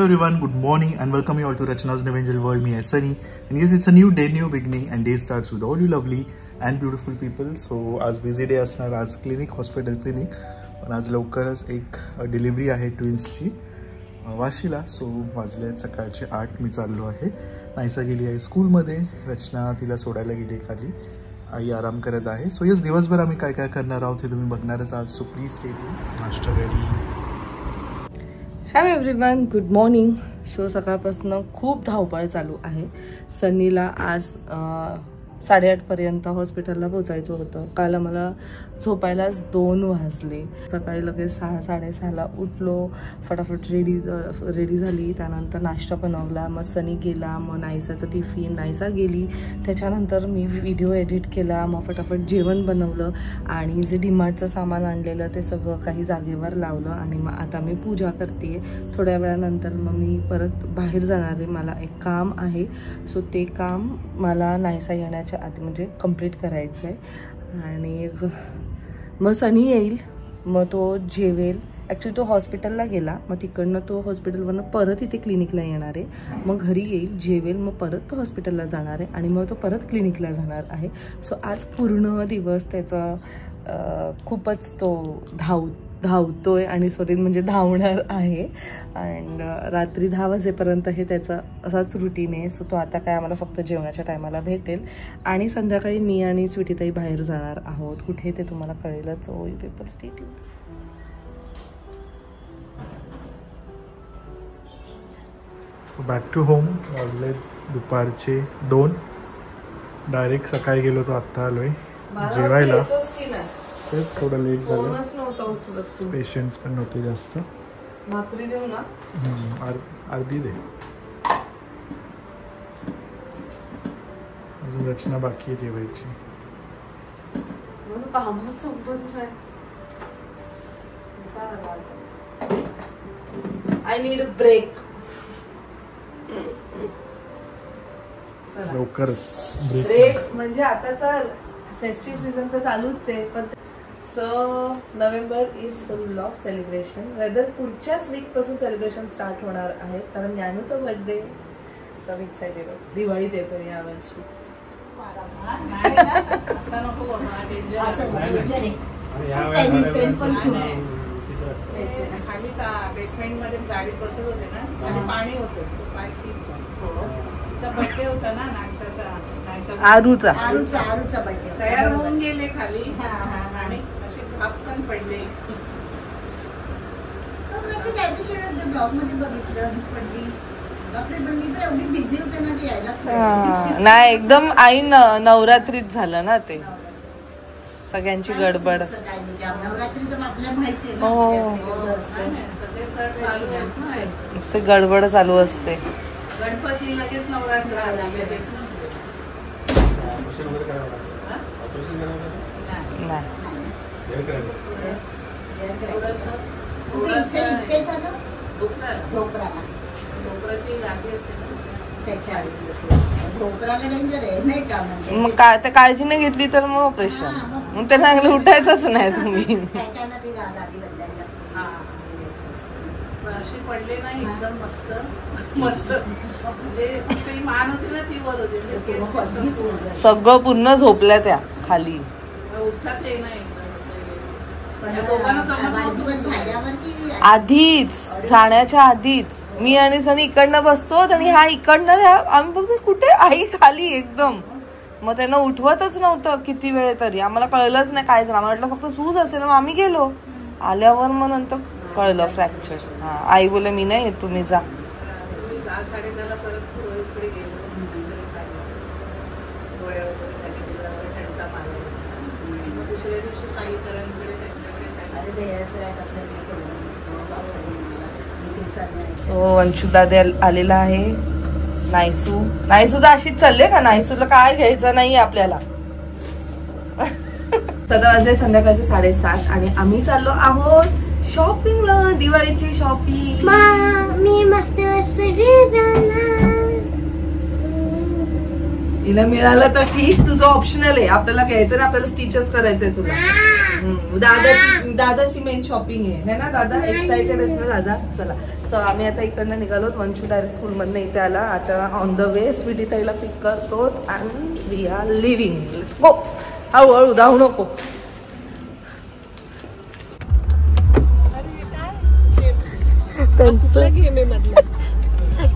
everyone, good morning and welcome you all to Rachna's New Angel World. Me, Sunny, and yes, it's a new day, new beginning, and day starts with all you lovely and beautiful people. So आज busy day असणार, आज clinic, hospital clinic, पण आज लवकरच एक delivery आहे ट्विन्सची वाशीला. So वाजले सकाळचे 8. मी चाललो आहे. नायसा गेली आहे स्कूलमध्ये, रचना तिला सोडायला गेली खाली, आई आराम करत आहे. सो यस, दिवसभर आम्ही काय काय करणार आहोत हे तुम्ही बघणारच आज. So please stay tuned. नाश्ता ready. Hello everyone, good morning. So सकाळपासून खूप धावपळ चालू आहे. सन्नीला आज 8:30 पर्यंत हॉस्पिटलला पोचायचं होतं. काल मला झोपायलाच 2 वाजले. सकाळी लगेच 6-6:30ला उठलो, फटाफट रेडी झाली. त्यानंतर नाश्ता बनवला, मग सनी गेला, मग नायसाचं टिफिन, नायसा गेली. त्याच्यानंतर मी व्हिडिओ एडिट केला, मग फटाफट जेवण बनवलं आणि जे डीमार्टचं सामान आणलेलं ते सगळं काही जागेवर लावलं. आणि मग आता मी पूजा करते. थोड्या वेळानंतर मग मी परत बाहेर जाणार आहे. मला एक काम आहे, सो ते काम मला नायसा येण्याच्या आधी म्हणजे कंप्लीट करायचं आहे. आणि मग सनी येईल, मग तो जेवेल. ॲक्च्युली तो हॉस्पिटलला गेला, मग तिकडनं तो हॉस्पिटलवरनं परत इथे क्लिनिकला येणार आहे. मग घरी येईल, जेवेल, मग परत तो हॉस्पिटलला जाणार आहे आणि मग तो परत क्लिनिकला जाणार आहे. सो आज पूर्ण दिवस त्याचा खूपच तो धावतोय आणि सॉरी म्हणजे धावणार आहे. अँड रात्री 10 वाजेपर्यंत हे त्याचं असाच रुटीन आहे. सो तो आता काय आम्हाला फक्त जेवणाच्या टायमाला भेटेल आणि संध्याकाळी मी आणि स्वीटीताई बाहेर जाणार आहोत. कुठे ते तुम्हाला कळेलच. So paper stay tuned. So back to home. वाजले दुपारचे 2. डायरेक्ट सकाळी गेलो तो आत्ता आलोय जेवायला. तेच थोडं लेट झालं. पेशंट्स पण नव्हते जास्त. भाकरी देऊ ना? अर्धी दे. अजून रचना बाकी आहे जेवायची. कामच संपत नाही. I need a break. लवकरच ब्रेक म्हणजे आता तर फेस्टिव्ह सीझन तर चालूच आहे, पण November is full of celebration. वेदर पुढच्याच वीक पासून सेलिब्रेशन स्टार्ट होणार आहे, कारण ज्ञानूचा बर्थडे सब एक्साइटेड. दिवाळीत येतो यावर्षी. खाली बेसमेंट मध्ये गाडी बसत होते ना आणि पाणी होतं. बर्थडे होता ना नागसाचा, आरूचा बर्थडे. तयार होऊन गेले खाली आणि असे धापकन पडले. ब्लॉग मध्ये बघितलं पडली. नाही, एकदम आई नवरात्रीत झालं ना ते. सगळ्यांची गडबड. हो, गडबड चालू असते. गणपती लगेच नवरात्र. मग काय ते काळजी नाही घेतली तर मग ऑपरेशन. मग ते चांगलं उठायचंच नाही तुम्ही. अशी पडले नाही, एकदम मस्त मस्त. मान होती ना ती वर होती. सगळं पूर्ण झोपल्या त्या खाली. उठताच येई नाही. आधीच जाण्याच्या आधीच मी आणि सनी इकडनं बसतो आणि हा इकडनं. आम्ही बघतो कुठे आई खाली एकदम. मग त्यांना उठवतच नव्हतं किती वेळ तरी. आम्हाला कळलंच नाही काय झालं. आम्हाला वाटलं फक्त सूज असेल. मग आम्ही गेलो. आल्यावर मग नंतर कळलं फ्रॅक्चर. हा, आई बोले मी नाही येत, तुम्ही जा. 10-10:30 परत पुढे गेलो. दुसऱ्या दिवशी साईकरांकडे सो अंशुदादा आलेला आहे. नायसूदा अशीच चालले का? नायसूला काय घ्यायचं नाही आपल्याला. सदा वाजले संध्याकाळचे 7:30 आणि आम्ही चाललो आहोत शॉपिंगला. दिवाळीची शॉपिंग. मी मस्त तिला मिळालं तर ठीक, तुझं ऑप्शनल आहे. आपल्याला घ्यायचं ना, आपल्याला स्टिचेस करायचंय तुला. दादाची मेन शॉपिंग आहे ना दादा? एक्साइटेड आहेस ना दादा? चला. सो आम्ही आता इकडनं निघालो. वंशू डायरेक्ट स्कूल मधनं इथे आला. आता ऑन द वे स्वीटी ताईला पिक करतो and we are leaving. Let's go. हळूहळू धावू नको.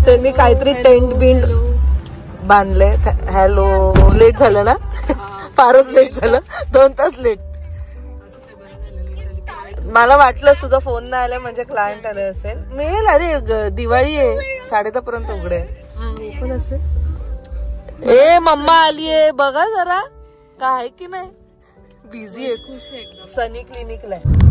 त्यांनी काहीतरी टेंट बिंट बांधले. हॅलो, लेट झालं ना? फारच लेट झालं, 2 तास लेट. मला वाटलं तुझा फोन नाही आला म्हणजे क्लायंट आले असेल. मिळेल. अरे दिवाळी आहे, 10:30 पर्यंत उघडे पण असेल. ए मम्मा आलीये बघा जरा, काय की नाही. बिझी आहे. सनी क्लिनिकला आहे.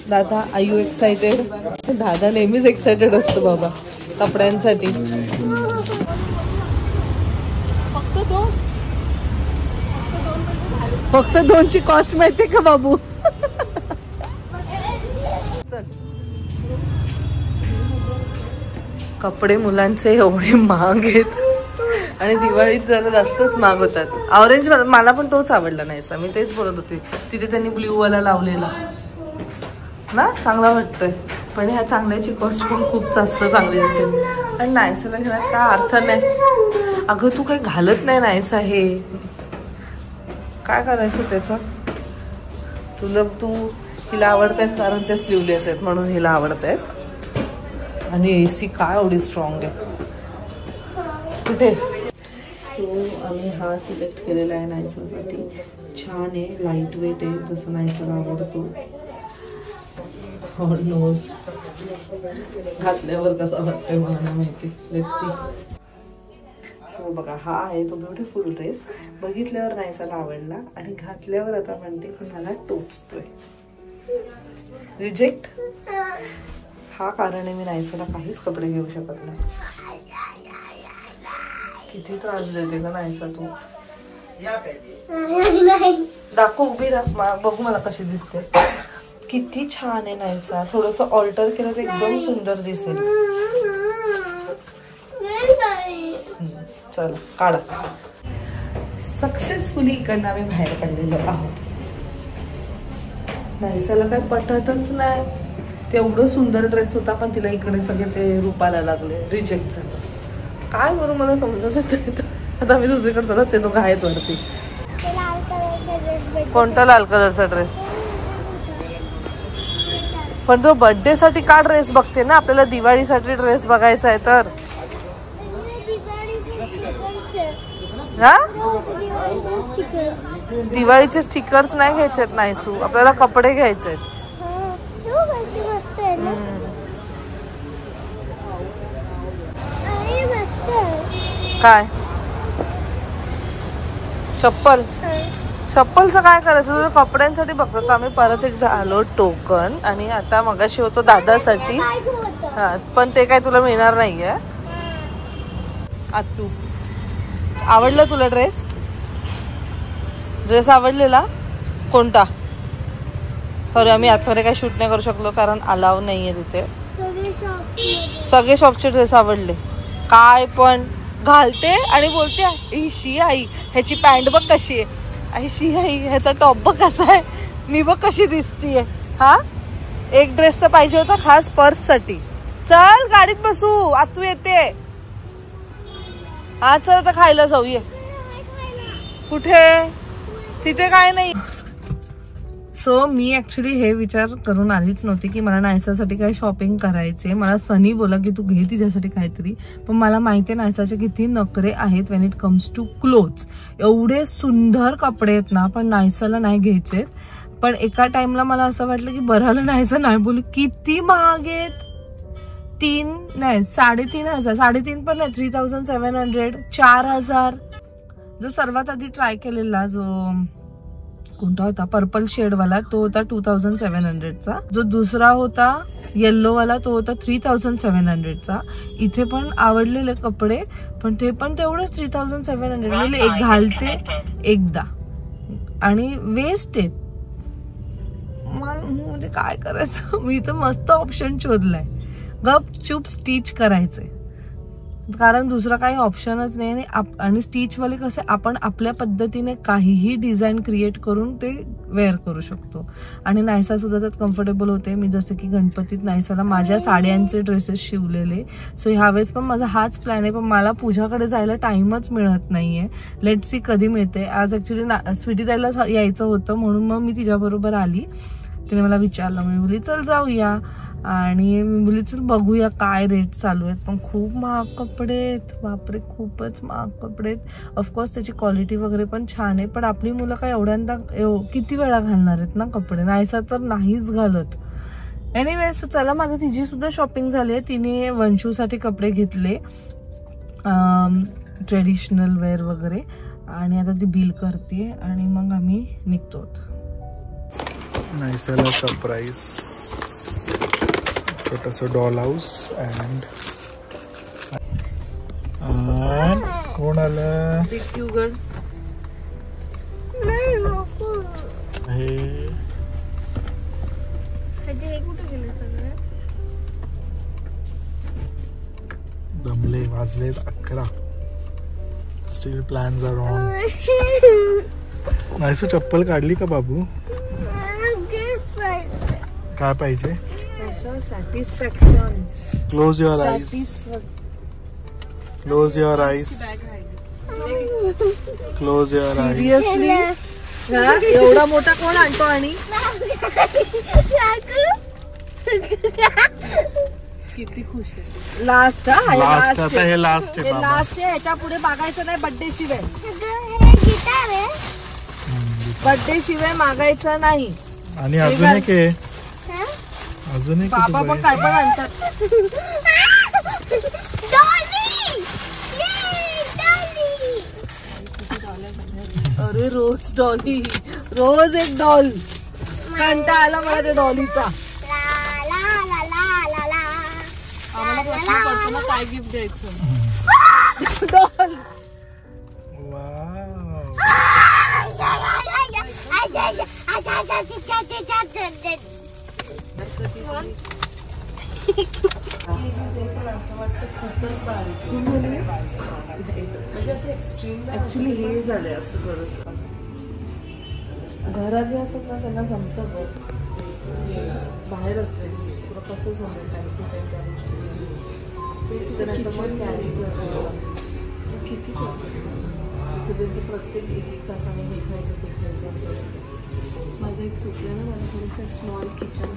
दादा, आर यू एक्साइटेड? दादा नेहमीच एक्साइटेड असतो बाबा कपड्यांसाठी. फक्त 2ची कॉस्ट माहितीये का बाबू? चल. कपडे मुलांचे एवढे महाग आहेत आणि दिवाळीत जरा जास्तच महाग होतात. ऑरेंज मला पण तोच आवडला नाही. मी तेच बोलत होते. तिथे त्यांनी ब्ल्यू वाला लावलेला ना, चांगला वाटतोय. पण ह्या चांगल्याची कॉस्ट पण खूप जास्त चांगली असेल. आणि नायसाला घेण्यात काय अर्थ नाही. अगं तू काही घालत नाही नायसा, हे काय करायचं त्याचं? तू हिला आवडतायत कारण ते स्लीवलेस आहेत म्हणून हिला आवडतायत. आणि AC काय एवढी स्ट्रॉंग आहे. कुठे? सो आम्ही हा सिलेक्ट केलेला आहे नायसासाठी. छान आहे, लाईट वेट आहे, जसं नायसाला आवडतो. नोज घातल्यावर कसा वाटतोय मला नाही माहिती. Let's see. सो बघा, हा आहे तो ब्युटिफुल ड्रेस. बघितल्यावर नायसाला आवडला आणि घातल्यावर आता म्हणते की मला टोचतोय. रिजेक्ट. हा कारण आहे मी नायसाला काहीच कपडे घेऊ शकत नाही. किती त्रास देते का नायसा तू? दाखव, उभी राहा, बघू मला कशी दिसते. किती छान आहे नायसा. थोडस ऑल्टर केलं तर एकदम सुंदर दिसेल. चला काढा. सक्सेसफुली इकडनं आम्ही बाहेर पडलेलो आहोत. नायसाला काय पटतच नाही. तेवढं सुंदर ड्रेस होता पण तिला इकडे सगळे ते रूपाला लागले. रिजेक्ट झालं. काय बरं मला समजत येत. आता मी दुसरीकडे चला, ते दोघं आहेत वरती. कोणता लाल कलरचा ड्रेस? पण तो बर्थडे साठी का ड्रेस बघते ना? आपल्याला दिवाळीसाठी ड्रेस बघायचा आहे तर. हा, दिवाळीचे स्टिकर्स नाही घ्यायचे नाहीसू, आपल्याला कपडे घ्यायचे. काय चप्पल? चप्पलचं काय करायचं? तुझ्या कपड्यांसाठी बघतो. आम्ही परत एकदा आलो टोकन. आणि आता मगाशी होतो दादासाठी. हा, पण ते काय तुला मिळणार नाहीये. आतू, आवडला तुला ड्रेस? ड्रेस आवडलेला कोणता? सॉरी, आम्ही आतमध्ये काही शूट नाही करू शकलो कारण अलाव नाहीये तिथे. सगळे शॉपचे ड्रेस आवडले. काय पण घालते आणि बोलते ही शी आई, ह्याची पॅन्ट बघ कशी आहे. आई शी आई, ह्याचा टॉप बघ कसा आहे. मी बघ कशी दिसतीये. हा, एक ड्रेस तर पाहिजे होता खास पर्स साठी. चल गाडीत बसू, आतू येते. हा चल आता खायला जाऊ. ये. कुठे? तिथे काय नाही. सो मी ऍक्च्युली हे विचार करून आलीच नव्हती की मला नायसासाठी काही शॉपिंग करायचे. मला सनी बोला की तू घे तिच्यासाठी काहीतरी. पण मला माहिती आहे नायसाचे किती नखरे आहेत when it comes to clothes. एवढे सुंदर कपडे आहेत ना, पण नायसाला नाही घ्यायचे. पण एका टाइमला मला असं वाटलं की बरं नायसा नाही बोलू. किती महाग आहेत. 3,500 3,500 पण नाही, 3,700 4,000. जो सर्वात आधी ट्राय केलेला जो कोणता होता पर्पल शेडवाला, तो होता 2700चा. जो दुसरा होता येल्लो वाला तो होता 3700चा. इथे पण आवडलेले कपडे, पण ते पण तेवढंच 3700. म्हणजे एक घालते एकदा आणि वेस्ट आहेत. म्हणजे काय करायचं. मी तर मस्त ऑप्शन शोधलाय, गपचूप स्टिच करायचे, कारण दुसरा काही ऑप्शनच नाही. आणि स्टिचवाले कसे आपण आपल्या पद्धतीने काहीही डिझाईन क्रिएट करून ते वेअर करू शकतो. आणि नायसा सुद्धा त्यात कम्फर्टेबल होते. मी जसं की गणपतीत नायसाला माझ्या साड्यांचे ड्रेसेस शिवलेले. सो ह्यावेळेस पण माझा हाच प्लॅन आहे, पण मला पूजाकडे जायला टाइमच मिळत नाहीये. लेट्स सी कधी मिळते. आज ऍक्च्युली स्वीटी ताईला यायचं होतं, म्हणून मग मी तिच्याबरोबर आली. तिने मला विचारलं, मी बोलली चल जाऊया. आणि मी बोलली चल बघूया काय रेट चालू आहेत. पण खूप महाग कपडे आहेत, बापरे खूपच महाग कपडे आहेत. ऑफकोर्स त्याची क्वालिटी वगैरे पण छान आहे, पण आपली मुलं काय एवढ्यांदा किती वेळा घालणार आहेत ना कपडे. नाहीसा तर नाहीच घालत. एनिवे सो चला, माझं तिची सुद्धा शॉपिंग झाली आहे. तिने वंशूसाठी कपडे घेतले ट्रेडिशनल वेअर वगैरे, आणि आता ती बिल करते आणि मग आम्ही निघतो. नायसाला सरप्राईज, छोटासा डॉल हाऊस. अँड कोण आलं दमले, वाजलेत 11. Still plans are on. Naisu चप्पल काढली का बाबू? काय पाहिजे? Satisfaction. Close your eyes, close your eyes, close your eyes. Seriously एवढा मोठा कोण आणतो? आणि किती खुश आहे. लास्ट लास्ट आता हे लास्ट आहे, लास्ट आहे. ह्याच्या पुढे मागायचं नाही. बर्थडे शिवाय, बर्थडे शिवाय मागायचं नाही. आणि अजून एक आहे, अजून एक बाबा पण काय पण आणतात. अरे रोज डॉली, रोज एक डॉल. कंटाळा आला मला त्या डॉलीचा. आम्हाला प्रश्न पडतो ना काय गिफ्ट द्यायचं. डॉल. खूपच बारीक म्हणजे असं एक्स्ट्रीम. ऍक्च्युली हे झालंय असं थोडंसं. घरात जे असतात ना त्यांना जमतं ग, बाहेर असते कसं जमेल काय की त्या गोष्टी मग कॅरी किती करतो. तर त्यांचं प्रत्येक एक तासाने हे खायचं ते खायचं असं. माझं एक चुकलं ना, मला थोडंसं स्मॉल किचन